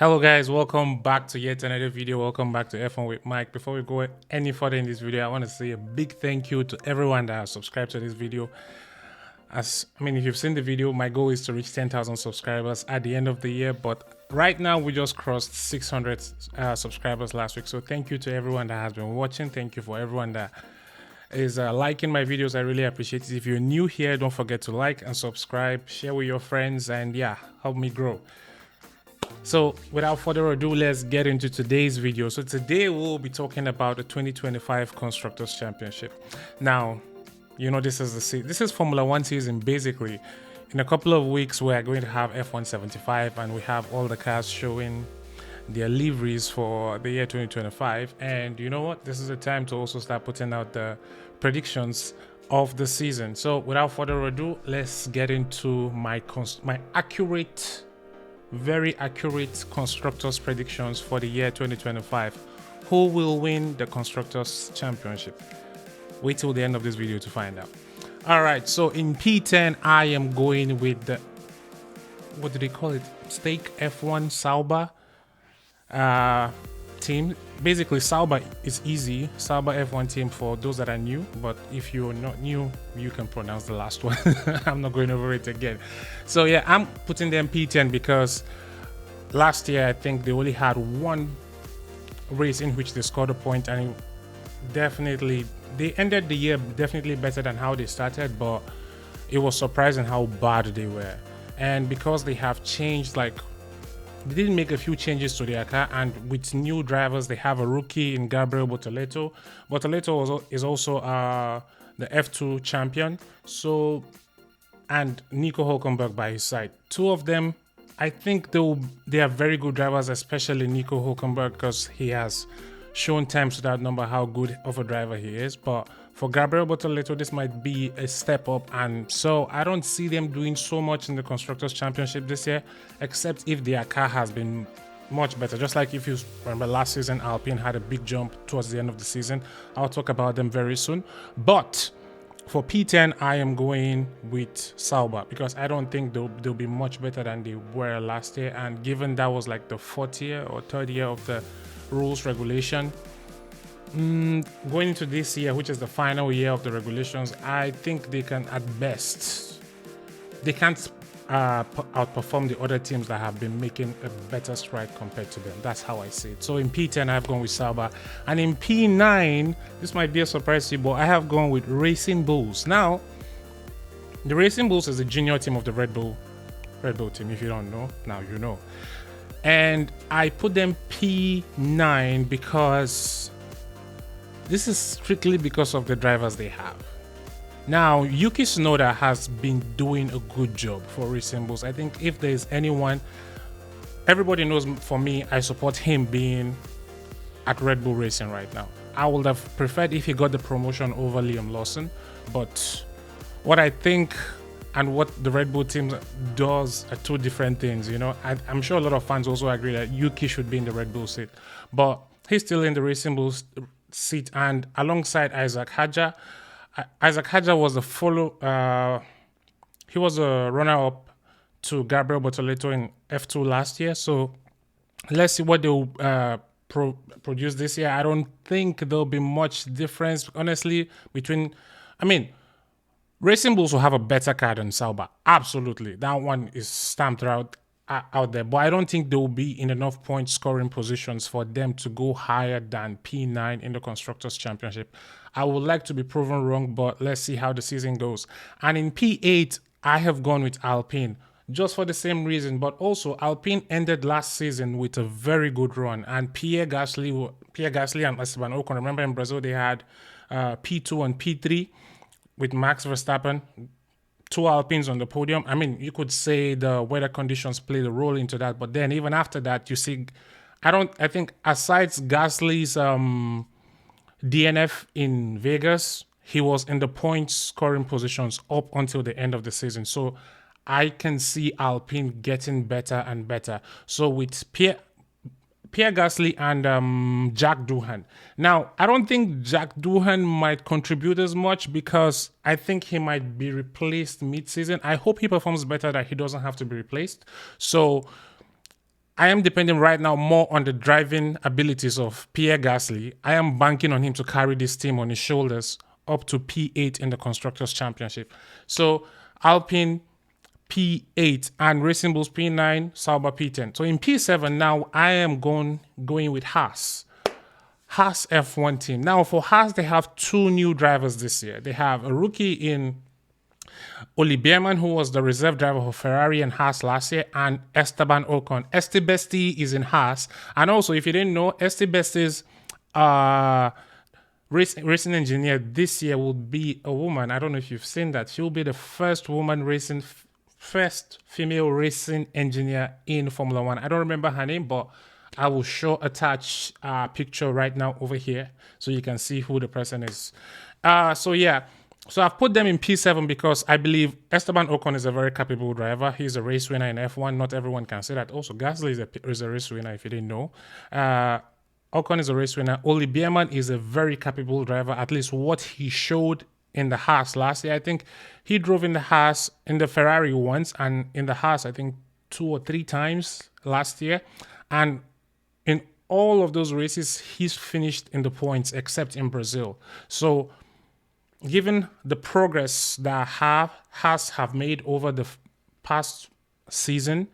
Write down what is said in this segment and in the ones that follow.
Hello guys, welcome back to yet another video. Welcome back to F1 with Mike. Before we go any further in this video, I want to say a big thank you to everyone that has subscribed to this video. If you've seen the video, my goal is to reach 10,000 subscribers at the end of the year, but right now we just crossed 600 subscribers last week. So thank you to everyone that has been watching. Thank you for everyone that is liking my videos. I really appreciate it. If you're new here, don't forget to like and subscribe, share with your friends, and yeah, help me grow. So without further ado, let's get into today's video. So today we'll be talking about the 2025 Constructors Championship. Now, you know, this is Formula One season. Basically, in a couple of weeks we are going to have F175, and we have all the cars showing their liveries for the year 2025. And you know what? This is the time to also start putting out the predictions of the season. So without further ado, let's get into my very accurate constructors predictions for the year 2025. Who will win the Constructors Championship? Wait till the end of this video to find out. All right, so in P10 I am going with the, what do they call it, stake F1 Sauber team. Basically Sauber is easy. Sauber F1 team for those that are new, but if you're not new, you can pronounce the last one. I'm not going over it again. So yeah, I'm putting them P10 because last year I think they only had one race in which they scored a point, and they ended the year definitely better than how they started, but it was surprising how bad they were. And because they have changed, like, they didn't make a few changes to their car, and with new drivers, they have a rookie in Gabriel Bortoleto. Bortoleto is also the F2 champion, so, and Nico Hulkenberg by his side. Two of them, I think they are very good drivers, especially Nico Hulkenberg, because he has shown times without number how good of a driver he is. But for Gabriel Bortoleto, this might be a step up, and so I don't see them doing so much in the Constructors Championship this year, except if their car has been much better. Just like if you remember last season, Alpine had a big jump towards the end of the season. I'll talk about them very soon. But for P10, I am going with Sauber because I don't think they'll be much better than they were last year, and given that was like the fourth year or third year of the rules regulation, going into this year, which is the final year of the regulations, I think they can, at best, they can't outperform the other teams that have been making a better stride compared to them. That's how I see it. So in P10 I have gone with Sauber, and in P9, this might be a surprise to you, but I have gone with Racing Bulls. Now the Racing Bulls is a junior team of the Red Bull team. If you don't know, now you know. And I put them P9 because this is strictly because of the drivers they have. Now, Yuki Tsunoda has been doing a good job for Racing Bulls. I think if there's anyone, everybody knows, for me, I support him being at Red Bull Racing right now. I would have preferred if he got the promotion over Liam Lawson, but what I think and what the Red Bull team does are two different things, you know. I'm sure a lot of fans also agree that Yuki should be in the Red Bull seat, but he's still in the Racing Bull seat, and alongside Isaac Hadjar. Isaac Hadjar was he was a runner-up to Gabriel Bortoleto in F2 last year, so let's see what they'll produce this year. I don't think there'll be much difference, honestly, between, Racing Bulls will have a better car than Sauber. Absolutely. That one is stamped out there. But I don't think they will be in enough point scoring positions for them to go higher than P9 in the Constructors Championship. I would like to be proven wrong, but let's see how the season goes. And in P8, I have gone with Alpine, just for the same reason. But also, Alpine ended last season with a very good run. And Pierre Gasly and Esteban Ocon, remember in Brazil, they had P2 and P3. With Max Verstappen, two Alpines on the podium. You could say the weather conditions played a role into that, but then even after that, you see, I think aside Gasly's DNF in Vegas, he was in the point scoring positions up until the end of the season. So I can see Alpine getting better and better. So with Pierre Gasly and Jack Doohan. Now, I don't think Jack Doohan might contribute as much because I think he might be replaced mid-season. I hope he performs better, that he doesn't have to be replaced. So I am depending right now more on the driving abilities of Pierre Gasly. I am banking on him to carry this team on his shoulders up to P8 in the Constructors' Championship. So Alpine P8 and Racing Bulls P9, Sauber P10. So in P7 now, I am going with Haas. Haas F1 team. Now for Haas, they have two new drivers this year. They have a rookie in Oli Beerman, who was the reserve driver for Ferrari and Haas last year, and Esteban Ocon. Estebesti is in Haas. And also, if you didn't know, Estebesti's racing engineer this year will be a woman. I don't know if you've seen that. She'll be the first first female racing engineer in Formula One. I don't remember her name, but I will attach a picture right now over here so you can see who the person is. So I've put them in P7 because I believe Esteban Ocon is a very capable driver. He's a race winner in F1. Not everyone can say that. Also, Gasly is a race winner, if you didn't know. Ocon is a race winner. Oli Beerman is a very capable driver, at least what he showed in the Haas last year. I think he drove in the Ferrari once, and in the Haas, I think 2 or 3 times last year. And in all of those races, he's finished in the points except in Brazil. So given the progress that Haas have made over the past season,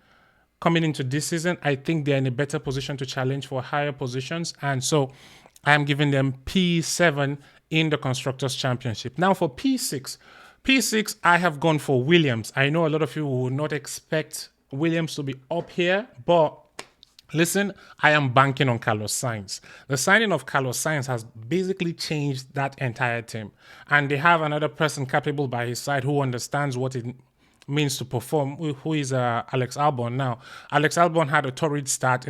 coming into this season, I think they're in a better position to challenge for higher positions. And so I'm giving them P7 in the Constructors' Championship. Now for P6, I have gone for Williams. I know a lot of you will not expect Williams to be up here, but listen, I am banking on Carlos Sainz. The signing of Carlos Sainz has basically changed that entire team. And they have another person capable by his side who understands what it means to perform, who is Alex Albon. Now, Alex Albon had a torrid start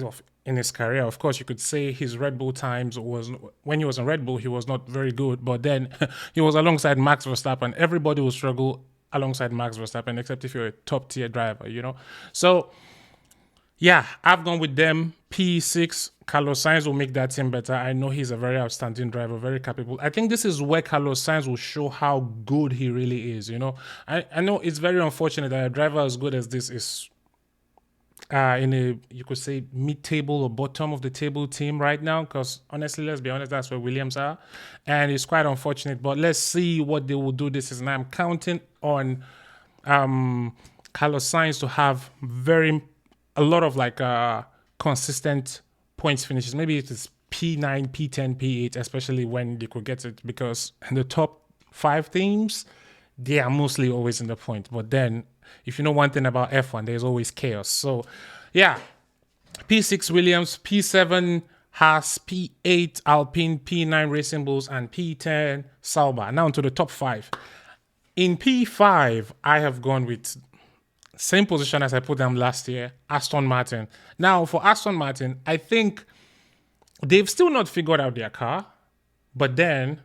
in his career. Of course, you could say his Red Bull times when he was in Red Bull, he was not very good. But then he was alongside Max Verstappen. Everybody will struggle alongside Max Verstappen, except if you're a top-tier driver, So, yeah, I've gone with them. P6, Carlos Sainz will make that team better. I know he's a very outstanding driver, very capable. I think this is where Carlos Sainz will show how good he really is, I know it's very unfortunate that a driver as good as this is in a, you could say, mid-table or bottom of the table team right now, because honestly, let's be honest, that's where Williams are. And it's quite unfortunate, but let's see what they will do this season. I'm counting on Carlos Sainz to have a lot of consistent points finishes. Maybe it is P9, P10, P8, especially when you could get it, because in the top 5 teams, they are mostly always in the point. But then, if you know one thing about F1, there's always chaos. So, yeah, P6 Williams, P7 Haas, P8 Alpine, P9 Racing Bulls, and P10 Sauber. Now to the top 5. In P5, I have gone with same position as I put them last year, Aston Martin. Now, for Aston Martin, I think they've still not figured out their car, but then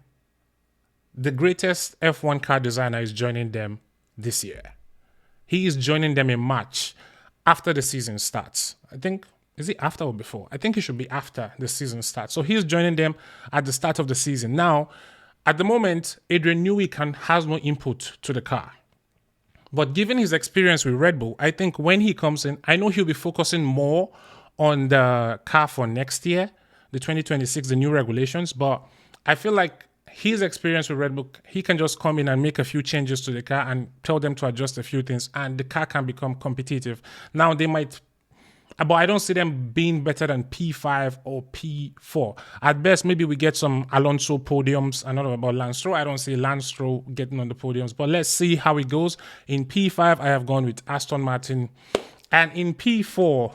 the greatest F1 car designer is joining them this year. He is joining them in March after the season starts. I think, is it after or before? I think it should be after the season starts. So he's joining them at the start of the season. Now, at the moment, Adrian Newey has no input to the car. But given his experience with Red Bull, I think when he comes in, I know he'll be focusing more on the car for next year, the 2026, the new regulations. But I feel like his experience with Red Bull, he can just come in and make a few changes to the car and tell them to adjust a few things, and the car can become competitive. Now, they might, but I don't see them being better than P5 or P4. At best, maybe we get some Alonso podiums. I don't know about Lance Stroll. I don't see Lance Stroll getting on the podiums, but let's see how it goes. In P5, I have gone with Aston Martin. And in P4,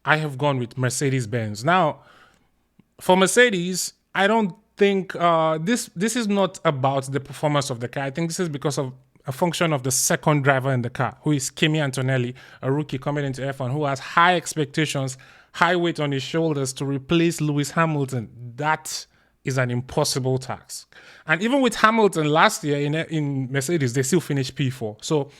I have gone with Mercedes-Benz. Now, for Mercedes, I don't think this is not about the performance of the car. I think this is because of a function of the second driver in the car, who is Kimi Antonelli, a rookie coming into F1, who has high expectations, high weight on his shoulders to replace Lewis Hamilton. That is an impossible task. And even with Hamilton last year in Mercedes, they still finished P4. So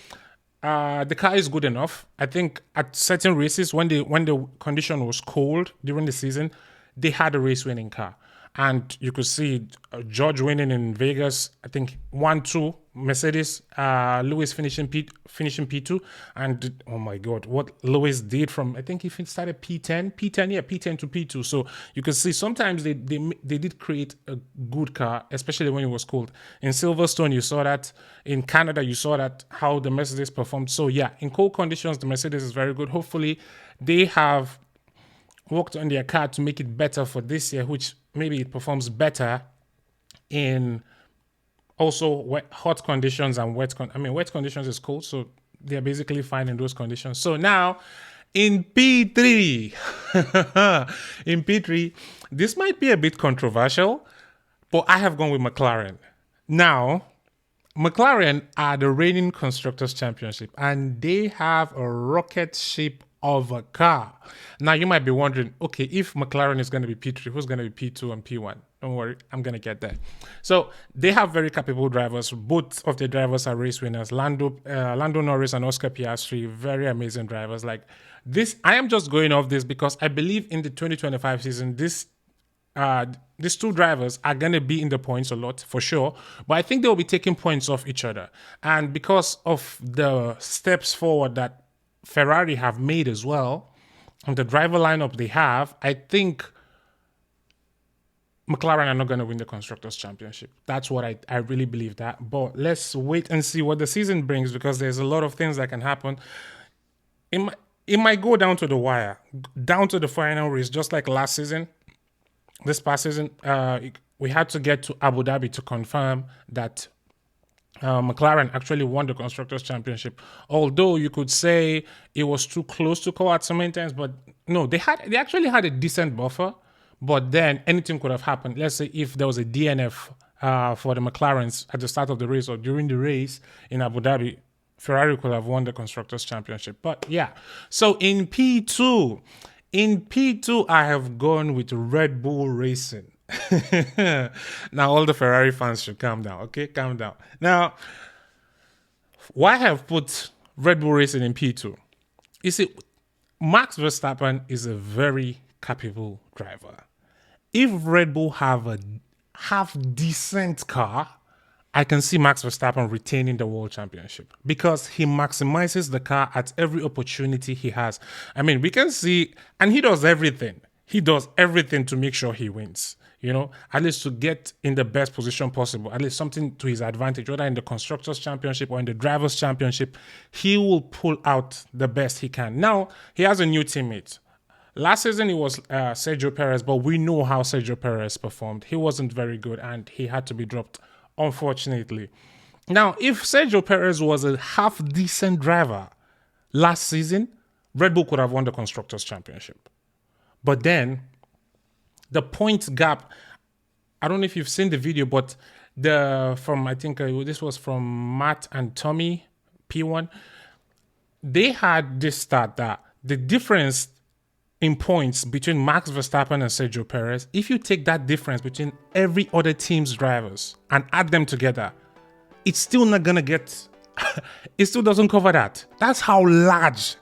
the car is good enough. I think at certain races, when the condition was cold during the season, they had a race-winning car. And you could see George winning in Vegas, I think 1-2, Mercedes, Lewis finishing P2, and oh my God, what Lewis did from, I think he started P10 to P2. So you can see sometimes they did create a good car, especially when it was cold. In Silverstone, you saw that. In Canada, you saw that how the Mercedes performed. So yeah, in cold conditions, the Mercedes is very good. Hopefully, they have worked on their car to make it better for this year, which maybe it performs better in also hot conditions and wet conditions is cold, so they're basically fine in those conditions. So now in P3 in P3, this might be a bit controversial, but I have gone with McLaren. Now McLaren are the reigning Constructors Championship, and they have a rocket ship of a car. Now you might be wondering, okay, if McLaren is going to be P3, who's going to be P2 and P1? Don't worry, I'm going to get there. So they have very capable drivers. Both of the drivers are race winners. Lando Norris and Oscar Piastri, very amazing drivers. Like this, I am just going off this because I believe in the 2025 season, these two drivers are going to be in the points a lot for sure, but I think they will be taking points off each other. And because of the steps forward that Ferrari have made as well, and the driver lineup they have, I think McLaren are not going to win the Constructors' Championship. That's what I really believe that. But let's wait and see what the season brings, because there's a lot of things that can happen. It might go down to the wire, down to the final race, just like last season. This past season, we had to get to Abu Dhabi to confirm that McLaren actually won the Constructors' Championship. Although you could say it was too close to call at some times, but no, they actually had a decent buffer. But then anything could have happened. Let's say if there was a DNF for the McLarens at the start of the race or during the race in Abu Dhabi, Ferrari could have won the Constructors' Championship. But yeah, so in P2, I have gone with Red Bull Racing. Now all the Ferrari fans should calm down, okay? Calm down. Now, why I have put Red Bull Racing in P2? You see, Max Verstappen is a very capable driver. If Red Bull have a half decent car, I can see Max Verstappen retaining the World Championship because he maximizes the car at every opportunity he has. I mean, we can see, and he does everything. He does everything to make sure he wins. You know, at least to get in the best position possible, at least something to his advantage, whether in the Constructors' Championship or in the Drivers' Championship, he will pull out the best he can. Now, he has a new teammate. Last season, it was Sergio Perez, but we know how Sergio Perez performed. He wasn't very good, and he had to be dropped, unfortunately. Now, if Sergio Perez was a half-decent driver last season, Red Bull could have won the Constructors' Championship. But then, the points gap, I don't know if you've seen the video, but this was from Matt and Tommy, P1. They had this stat that the difference in points between Max Verstappen and Sergio Perez, if you take that difference between every other team's drivers and add them together, it's still not going to get, it still doesn't cover that. That's how large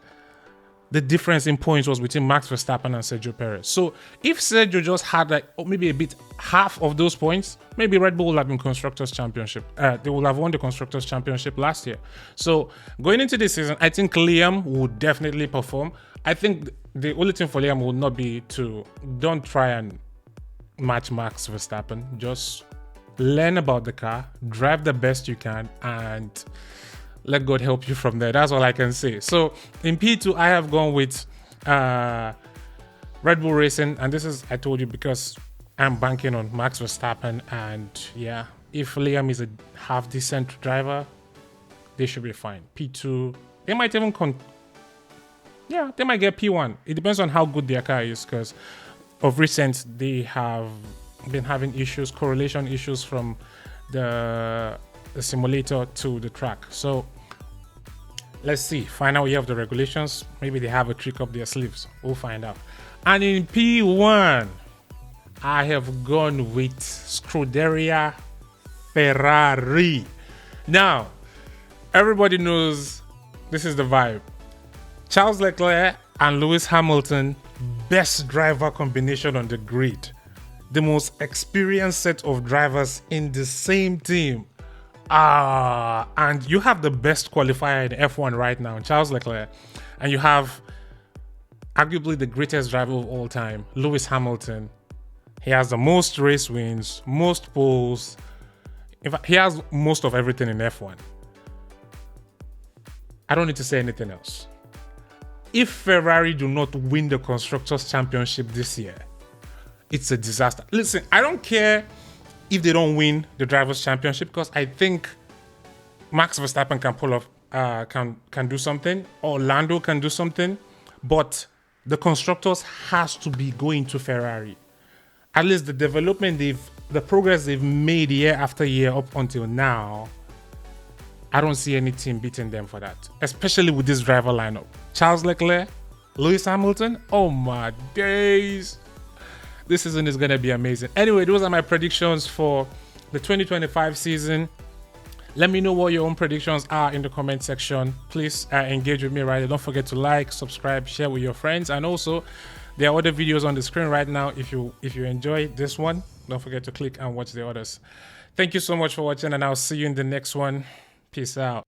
the difference in points was between Max Verstappen and Sergio Perez. So if Sergio just had maybe a bit half of those points, maybe Red Bull would have been Constructors' Championship. They would have won the Constructors' Championship last year. So going into this season, I think Liam would definitely perform. I think the only thing for Liam would not be don't try and match Max Verstappen. Just learn about the car, drive the best you can, and let God help you from there. That's all I can say. So in P2, I have gone with Red Bull Racing. And this is, I told you, because I'm banking on Max Verstappen. And yeah, if Liam is a half decent driver, they should be fine. P2, they might even they might get P1. It depends on how good their car is, because of recent, they have been having issues, correlation issues from the simulator to the track. So let's see. Final year of the regulations. Maybe they have a trick up their sleeves. We'll find out. And in P1, I have gone with Scuderia Ferrari. Now, everybody knows this is the vibe. Charles Leclerc and Lewis Hamilton, best driver combination on the grid. The most experienced set of drivers in the same team. And you have the best qualifier in F1 right now, Charles Leclerc, and you have arguably the greatest driver of all time, Lewis Hamilton. He has the most race wins, most poles. In fact, he has most of everything in F1. I don't need to say anything else. If Ferrari do not win the Constructors' Championship this year, it's a disaster. Listen, I don't care if they don't win the Drivers' Championship, because I think Max Verstappen can pull off, can do something, or Lando can do something, but the Constructors has to be going to Ferrari. At least the the progress they've made year after year up until now, I don't see any team beating them for that, especially with this driver lineup. Charles Leclerc, Lewis Hamilton, oh my days. This season is going to be amazing. Anyway, those are my predictions for the 2025 season. Let me know what your own predictions are in the comment section. Please engage with me right there. Don't forget to like, subscribe, share with your friends. And also, there are other videos on the screen right now. If you enjoy this one, don't forget to click and watch the others. Thank you so much for watching, and I'll see you in the next one. Peace out.